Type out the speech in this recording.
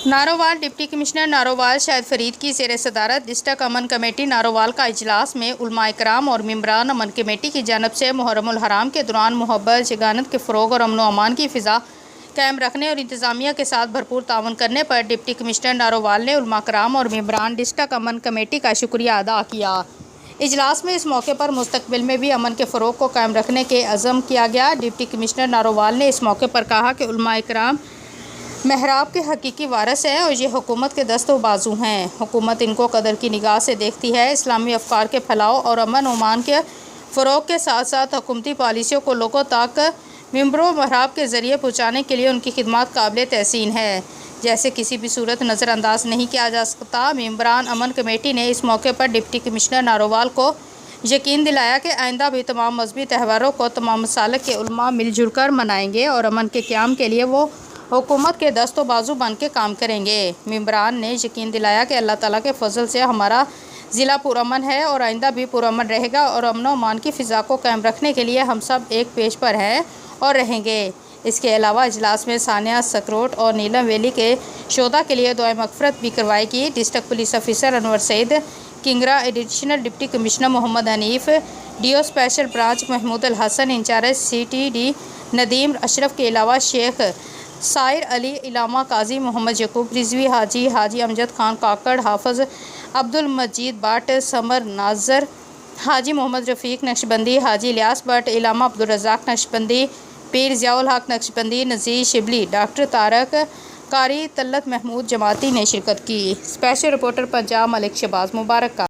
Narowal deputy commissioner Narowal شاہد فرید کی زیر صدارت ڈسٹرکٹ امن کمیٹی نارووال کا اجلاس میں علماء کرام اور ممبران امن کمیٹی کی جانب سے محرم الحرام کے دوران محبت یگانت کے فروغ اور امن و امان کی فضا قائم رکھنے اور انتظامیہ کے ساتھ بھرپور تعاون کرنے پر ڈپٹی کمشنر نارووال نے علماء کرام اور ممبران ڈسٹرکٹ امن کمیٹی کا شکریہ ادا کیا۔ اجلاس میں اس موقع پر مستقبل میں بھی امن کے فروغ کو قائم رکھنے کے عزم کیا گیا۔ ڈپٹی کمشنر نارووال نے اس موقع پر کہا کہ علماء کرام محراب کے حقیقی وارث ہیں اور یہ حکومت کے دست و بازو ہیں۔ حکومت ان کو قدر کی نگاہ سے دیکھتی ہے۔ اسلامی افکار کے پھیلاؤ اور امن و امان کے فروغ کے ساتھ ساتھ حکومتی پالیسیوں کو لوگوں تک ممبروں محراب کے ذریعے پہنچانے کے لیے ان کی خدمات قابل تحسین ہے، جیسے کسی بھی صورت نظر انداز نہیں کیا جا سکتا۔ ممبران امن کمیٹی نے اس موقع پر ڈپٹی کمشنر نارووال کو یقین دلایا کہ آئندہ بھی تمام مذہبی تہواروں کو تمام مسالک کے علماء مل جل کر منائیں گے اور امن کے قیام کے لیے وہ حکومت کے دست و بازو بن کے کام کریں گے۔ ممبران نے یقین دلایا کہ اللہ تعالیٰ کے فضل سے ہمارا ضلع پرامن ہے اور آئندہ بھی پرامن رہے گا اور امن و امان کی فضا کو قائم رکھنے کے لیے ہم سب ایک پیش پر ہیں اور رہیں گے۔ اس کے علاوہ اجلاس میں ثانیہ سکروٹ اور نیلم ویلی کے شہداء کے لیے دعائے مغفرت بھی کروائی گئی۔ District police officer Anwar Saeed Kangra, additional deputy commissioner Muhammad Hanif, D O special branch Mahmood Ulhasan, incharge C T D Nadeem Ashraf کے علاوہ شیخ سائر علی، علامہ قاضی محمد یعقوب رضوی، حاجی امجد خان کاکڑ، حافظ عبد المجید بٹ، سمر ناظر، حاجی محمد رفیق نقشبندی، حاجی Ilyas but, Allama Abdul Razzaq Naqshbandi, Pir Zia ul Haq Naqshbandi, Nazir Shibli, doctor Tariq, قاری طلعت محمود جماعتی نے شرکت کی۔ اسپیشل رپورٹر پنجاب ملک شہباز مبارک کا